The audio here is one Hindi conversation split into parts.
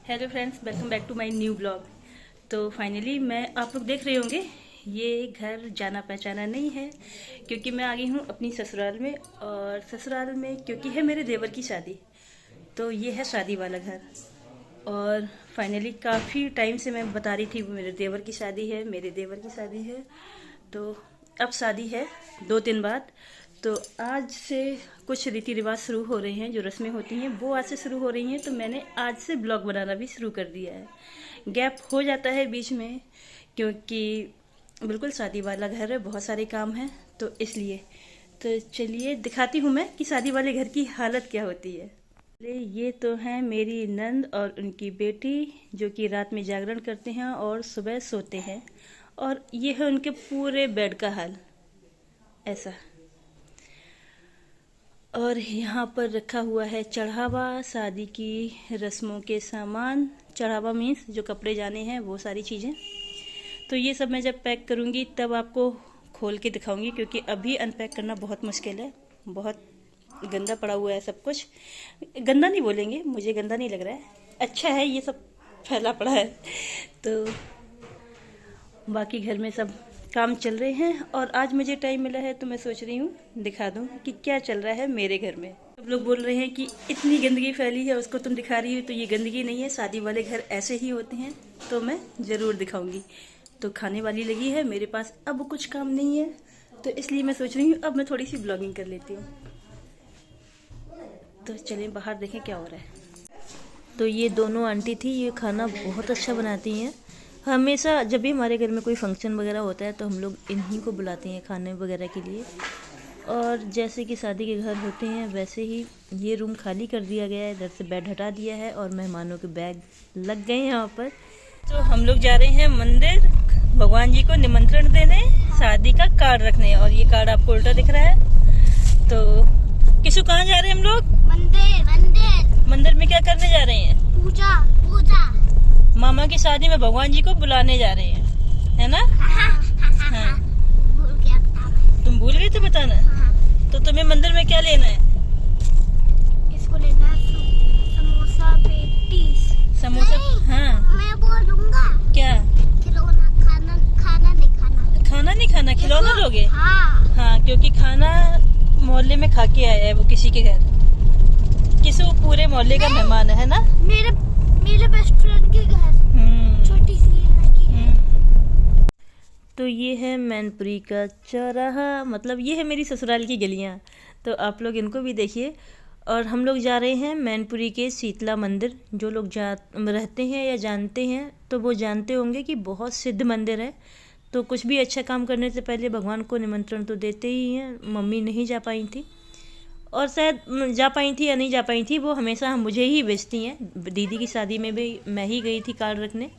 Hello friends, welcome back to my new blog. तो फाइनली मैं आप लोग देख रहे होंगे ये घर जाना पहचाना नहीं है, क्योंकि मैं आ गई हूँ अपनी ससुराल में। और ससुराल में क्योंकि है मेरे देवर की शादी, तो ये है शादी वाला घर। और फाइनली काफ़ी टाइम से मैं बता रही थी वो मेरे देवर की शादी है, मेरे देवर की शादी है। तो अब शादी है 2 दिन बाद। तो आज से कुछ रीति रिवाज शुरू हो रहे हैं, जो रस्में होती हैं वो आज से शुरू हो रही हैं। तो मैंने आज से ब्लॉग बनाना भी शुरू कर दिया है। गैप हो जाता है बीच में, क्योंकि बिल्कुल शादी वाला घर है, बहुत सारे काम हैं, तो इसलिए। तो चलिए दिखाती हूँ मैं कि शादी वाले घर की हालत क्या होती है। ये तो हैं मेरी नंद और उनकी बेटी, जो कि रात में जागरण करते हैं और सुबह सोते हैं। और ये है उनके पूरे बेड का हाल, ऐसा। और यहाँ पर रखा हुआ है चढ़ावा, शादी की रस्मों के सामान। चढ़ावा मीन्स जो कपड़े जाने हैं, वो सारी चीज़ें। तो ये सब मैं जब पैक करूँगी तब आपको खोल के दिखाऊंगी, क्योंकि अभी अनपैक करना बहुत मुश्किल है। बहुत गंदा पड़ा हुआ है सब कुछ। गंदा नहीं बोलेंगे, मुझे गंदा नहीं लग रहा है, अच्छा है, ये सब फैला पड़ा है। तो बाकी घर में सब काम चल रहे हैं, और आज मुझे टाइम मिला है तो मैं सोच रही हूँ दिखा दूँ कि क्या चल रहा है मेरे घर में। सब लोग बोल रहे हैं कि इतनी गंदगी फैली है, उसको तुम दिखा रही हो, तो ये गंदगी नहीं है, शादी वाले घर ऐसे ही होते हैं। तो मैं ज़रूर दिखाऊंगी। तो खाने वाली लगी है मेरे पास, अब कुछ काम नहीं है, तो इसलिए मैं सोच रही हूँ अब मैं थोड़ी सी ब्लॉगिंग कर लेती हूँ। तो चलें बाहर देखें क्या हो रहा है। तो ये दोनों आंटी थी, ये खाना बहुत अच्छा बनाती हैं। हमेशा जब भी हमारे घर में कोई फंक्शन वगैरह होता है तो हम लोग इन्हीं को बुलाते हैं खाने वगैरह के लिए। और जैसे कि शादी के घर होते हैं वैसे ही ये रूम खाली कर दिया गया है, इधर से बेड हटा दिया है और मेहमानों के बैग लग गए हैं यहाँ पर। तो हम लोग जा रहे हैं मंदिर, भगवान जी को निमंत्रण देने, शादी का कार्ड रखने। और ये कार्ड आपको उल्टा दिख रहा है। तो किसु कहाँ जा रहे हैं हम लोग? मंदिर। मंदिर मंदिर में क्या करने जा रहे हैं? पूजा। पूजा मामा की शादी में भगवान जी को बुलाने जा रहे हैं, है ना? हाँ। भूल गया था। तुम भूल गए थे बताना। हाँ। तो तुम्हें मंदिर में क्या लेना है? इसको लेना समोसा पेटीज। समोसा? हाँ। मैं बोलूंगा क्या? खिलौना खाना। खाना नहीं खाना। खाना नहीं खाना, खिलौना लोगे? हाँ। हाँ, क्योंकि खाना मोहल्ले में खा के आया है वो किसी के घर। किसी पूरे मोहल्ले का मेहमान है ना? मेरे बेस्ट फ्रेंड के घर छोटी सी लड़की है। तो ये है मैनपुरी का चौराहा, मतलब ये है मेरी ससुराल की गलियाँ। तो आप लोग इनको भी देखिए। और हम लोग जा रहे हैं मैनपुरी के शीतला मंदिर। जो लोग रहते हैं या जानते हैं तो वो जानते होंगे कि बहुत सिद्ध मंदिर है। तो कुछ भी अच्छा काम करने से पहले भगवान को निमंत्रण तो देते ही हैं। मम्मी नहीं जा पाई थी, और शायद जा पाई थी या नहीं जा पाई थी, वो हमेशा हम मुझे ही भेजती हैं। दीदी की शादी में भी मैं ही गई थी कार्ड रखने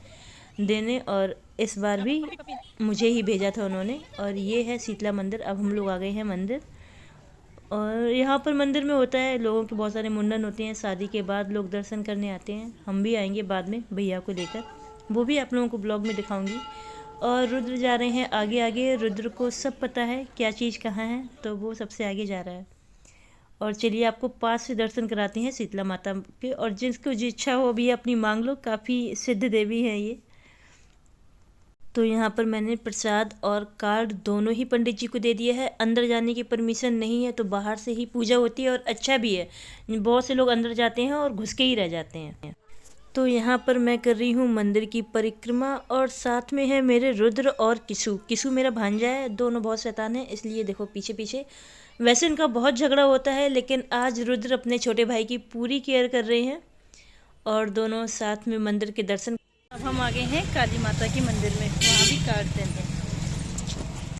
देने, और इस बार भी मुझे ही भेजा था उन्होंने। और ये है शीतला मंदिर। अब हम लोग आ गए हैं मंदिर। और यहाँ पर मंदिर में होता है, लोगों के बहुत सारे मुंडन होते हैं, शादी के बाद लोग दर्शन करने आते हैं। हम भी आएंगे बाद में भैया को लेकर, वो भी आप लोगों को ब्लॉग में दिखाऊंगी। और रुद्र जा रहे हैं आगे आगे। रुद्र को सब पता है क्या चीज़ कहाँ है, तो वो सबसे आगे जा रहा है। और चलिए आपको पास से दर्शन कराते हैं शीतला माता के। और जिसको जो इच्छा हो अभी अपनी मांग लो, काफ़ी सिद्ध देवी हैं ये। तो यहाँ पर मैंने प्रसाद और कार्ड दोनों ही पंडित जी को दे दिया है। अंदर जाने की परमिशन नहीं है, तो बाहर से ही पूजा होती है, और अच्छा भी है। बहुत से लोग अंदर जाते हैं और घुस के ही रह जाते हैं। तो यहाँ पर मैं कर रही हूँ मंदिर की परिक्रमा, और साथ में है मेरे रुद्र और किसु। किसु मेरा भांजा है, दोनों बहुत शैतान है, इसलिए देखो पीछे पीछे। वैसे इनका बहुत झगड़ा होता है, लेकिन आज रुद्र अपने छोटे भाई की पूरी केयर कर रहे हैं, और दोनों साथ में मंदिर के दर्शन। अब हम आ गए हैं काली माता के मंदिर में, वहाँ भी कार्ड देते हैं।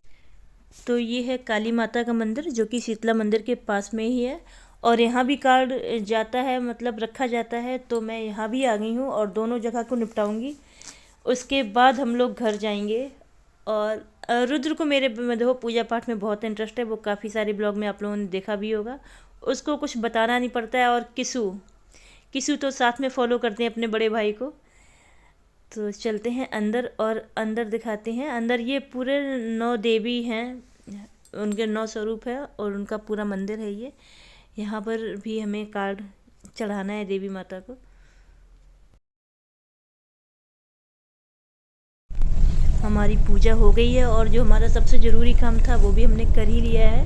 तो ये है काली माता का मंदिर, जो कि शीतला मंदिर के पास में ही है। और यहाँ भी कार्ड जाता है, मतलब रखा जाता है। तो मैं यहाँ भी आ गई हूँ और दोनों जगह को निपटाऊंगी। उसके बाद हम लोग घर जाएंगे। और रुद्र को मेरे देखो पूजा पाठ में बहुत इंटरेस्ट है, वो काफ़ी सारे ब्लॉग में आप लोगों ने देखा भी होगा, उसको कुछ बताना नहीं पड़ता है। और किसु किसु तो साथ में फॉलो करते हैं अपने बड़े भाई को। तो चलते हैं अंदर और अंदर दिखाते हैं। अंदर ये पूरे 9 देवी हैं, उनके 9 स्वरूप है, और उनका पूरा मंदिर है ये। यहाँ पर भी हमें कार्ड चढ़ाना है देवी माता को। हमारी पूजा हो गई है और जो हमारा सबसे ज़रूरी काम था वो भी हमने कर ही लिया है।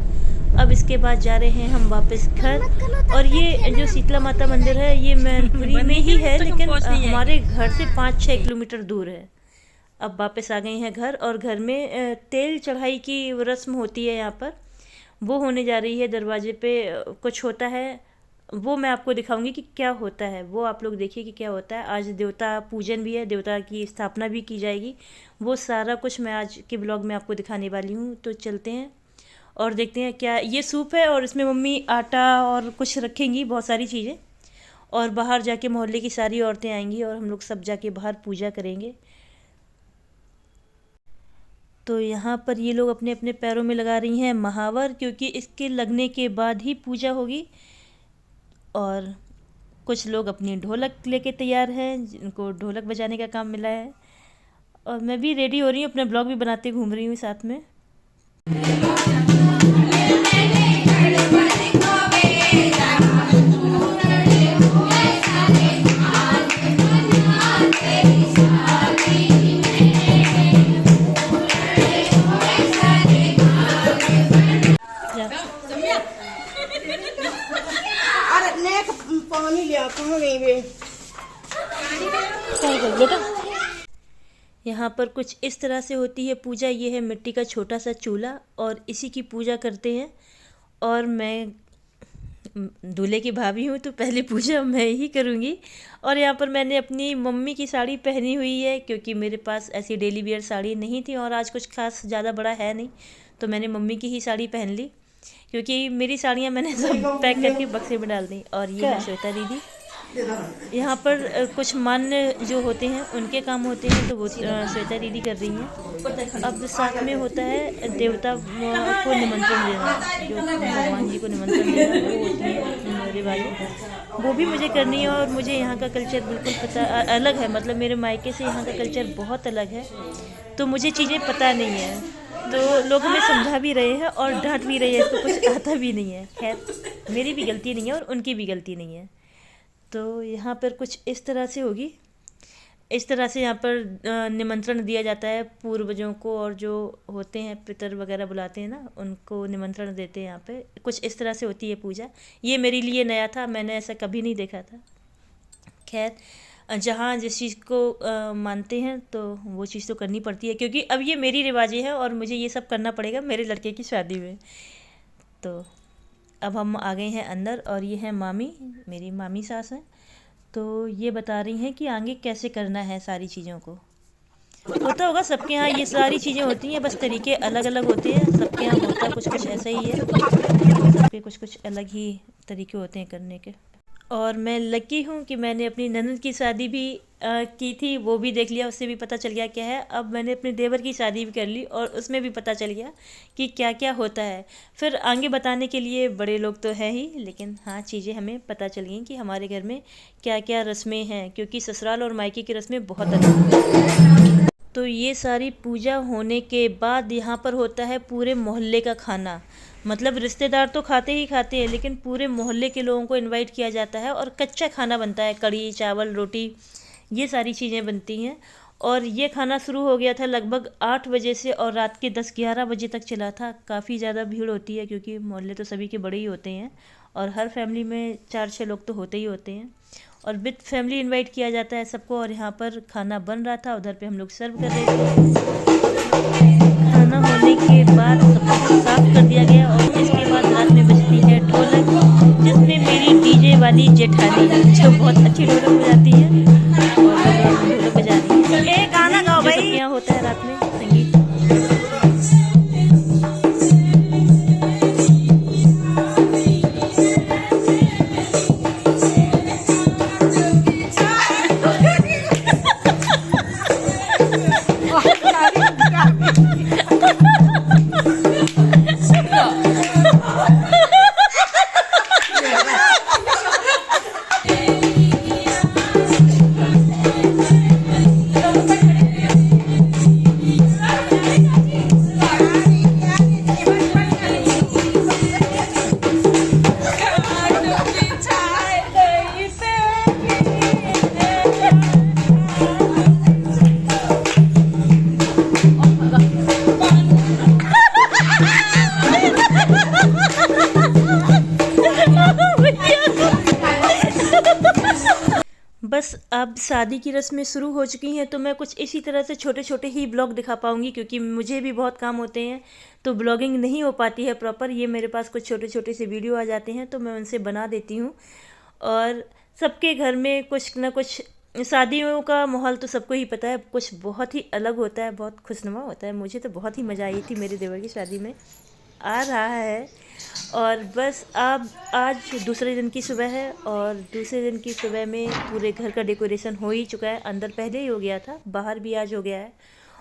अब इसके बाद जा रहे हैं हम वापस घर। और ये जो शीतला माता मंदिर है ये मैनपुरी में ही है, लेकिन हमारे घर से 5-6 किलोमीटर दूर है। अब वापस आ गए हैं घर और घर में तेल चढ़ाई की रस्म होती है यहाँ पर, वो होने जा रही है। दरवाजे पे कुछ होता है, वो मैं आपको दिखाऊंगी कि क्या होता है, वो आप लोग देखिए कि क्या होता है। आज देवता पूजन भी है, देवता की स्थापना भी की जाएगी। वो सारा कुछ मैं आज के ब्लॉग में आपको दिखाने वाली हूँ। तो चलते हैं और देखते हैं। क्या ये सूप है और इसमें मम्मी आटा और कुछ रखेंगी, बहुत सारी चीज़ें। और बाहर जाके मोहल्ले की सारी औरतें आएंगी और हम लोग सब जाके बाहर पूजा करेंगे। तो यहाँ पर ये लोग अपने अपने पैरों में लगा रही हैं महावर, क्योंकि इसके लगने के बाद ही पूजा होगी। और कुछ लोग अपनी ढोलक लेके तैयार हैं, जिनको ढोलक बजाने का काम मिला है। और मैं भी रेडी हो रही हूँ, अपना ब्लॉग भी बनाते घूम रही हूँ साथ में। पानी लिया कहाँ गई वे? बेटा यहाँ पर कुछ इस तरह से होती है पूजा। ये है मिट्टी का छोटा सा चूल्हा और इसी की पूजा करते हैं। और मैं दूल्हे की भाभी हूँ तो पहली पूजा मैं ही करूँगी। और यहाँ पर मैंने अपनी मम्मी की साड़ी पहनी हुई है, क्योंकि मेरे पास ऐसी डेली वियर साड़ी नहीं थी और आज कुछ खास ज़्यादा बड़ा है नहीं, तो मैंने मम्मी की ही साड़ी पहन ली, क्योंकि मेरी साड़ियाँ मैंने सब पैक करके बक्से में डाल दी। और ये है श्वेता दीदी। यहाँ पर कुछ मान्य जो होते हैं उनके काम होते हैं, तो वो श्वेता दीदी कर रही हैं। अब साथ में होता है देवता को निमंत्रण देना, जो भगवान जी को निमंत्रण देना, वो होती है रिवाजें, वो भी मुझे करनी है। और मुझे यहाँ का कल्चर बिल्कुल पता अलग है, मतलब मेरे मायके से यहाँ का कल्चर बहुत अलग है, तो मुझे चीज़ें पता नहीं है। तो लोग हमें समझा भी रहे हैं और डांट भी रहे हैं, इसको कुछ आता भी नहीं है। खैर मेरी भी गलती नहीं है और उनकी भी गलती नहीं है। तो यहाँ पर कुछ इस तरह से होगी, इस तरह से यहाँ पर निमंत्रण दिया जाता है पूर्वजों को, और जो होते हैं पितर वगैरह बुलाते हैं ना, उनको निमंत्रण देते हैं। यहाँ पे कुछ इस तरह से होती है पूजा। ये मेरे लिए नया था, मैंने ऐसा कभी नहीं देखा था। खैर जहाँ जिस चीज़ को मानते हैं तो वो चीज़ तो करनी पड़ती है, क्योंकि अब ये मेरी रिवाजें हैं और मुझे ये सब करना पड़ेगा मेरे लड़के की शादी में। तो अब हम आ गए हैं अंदर और ये है मामी, मेरी मामी सास हैं। तो ये बता रही हैं कि आगे कैसे करना है सारी चीज़ों को। होता होगा सबके यहाँ ये सारी चीज़ें होती हैं, बस तरीके अलग अलग होते हैं। सबके यहाँ होता कुछ कुछ ऐसा ही है, सबके कुछ कुछ अलग ही तरीके होते हैं करने के। और मैं लकी हूँ कि मैंने अपनी ननद की शादी भी की थी, वो भी देख लिया, उससे भी पता चल गया क्या है। अब मैंने अपने देवर की शादी भी कर ली और उसमें भी पता चल गया कि क्या क्या होता है। फिर आगे बताने के लिए बड़े लोग तो हैं ही, लेकिन हाँ चीज़ें हमें पता चल गई कि हमारे घर में क्या क्या रस्में हैं, क्योंकि ससुराल और मायके की रस्में बहुत अलग हैं। तो ये सारी पूजा होने के बाद यहाँ पर होता है पूरे मोहल्ले का खाना। मतलब रिश्तेदार तो खाते ही खाते हैं, लेकिन पूरे मोहल्ले के लोगों को इनवाइट किया जाता है और कच्चा खाना बनता है, कढ़ी चावल रोटी ये सारी चीज़ें बनती हैं। और ये खाना शुरू हो गया था लगभग 8 बजे से और रात के 10-11 बजे तक चला था। काफ़ी ज़्यादा भीड़ होती है, क्योंकि मोहल्ले तो सभी के बड़े ही होते हैं और हर फैमिली में 4-6 लोग तो होते ही होते हैं, और विद फैमिली इनवाइट किया जाता है सबको। और यहाँ पर खाना बन रहा था, उधर पे हम लोग सर्व कर रहे थे। खाना होने के बाद सब कुछ साफ कर दिया गया और इसके बाद रात में बजती है ढोलक, जिसमें मेरी डीजे वाली जेठानी जो बहुत अच्छी ढोलक बजाती है और ढोलक बजा रही है। गाना गाओ भाई। यहाँ होता है रात में संगीत। अब शादी की रस्में शुरू हो चुकी हैं, तो मैं कुछ इसी तरह से छोटे छोटे ही ब्लॉग दिखा पाऊँगी, क्योंकि मुझे भी बहुत काम होते हैं तो ब्लॉगिंग नहीं हो पाती है प्रॉपर। ये मेरे पास कुछ छोटे छोटे से वीडियो आ जाते हैं तो मैं उनसे बना देती हूँ। और सबके घर में कुछ ना कुछ, शादियों का माहौल तो सबको ही पता है, कुछ बहुत ही अलग होता है, बहुत खुशनुमा होता है। मुझे तो बहुत ही मज़ा आई थी मेरे देवर की शादी में। आ रहा है और बस अब आज दूसरे दिन की सुबह है और दूसरे दिन की सुबह में पूरे घर का डेकोरेशन हो ही चुका है। अंदर पहले ही हो गया था, बाहर भी आज हो गया है।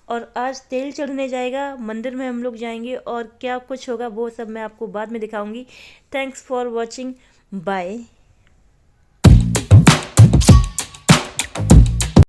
और आज तेल चढ़ने जाएगा, मंदिर में हम लोग जाएंगे और क्या कुछ होगा वो सब मैं आपको बाद में दिखाऊंगी। Thanks for watching, bye.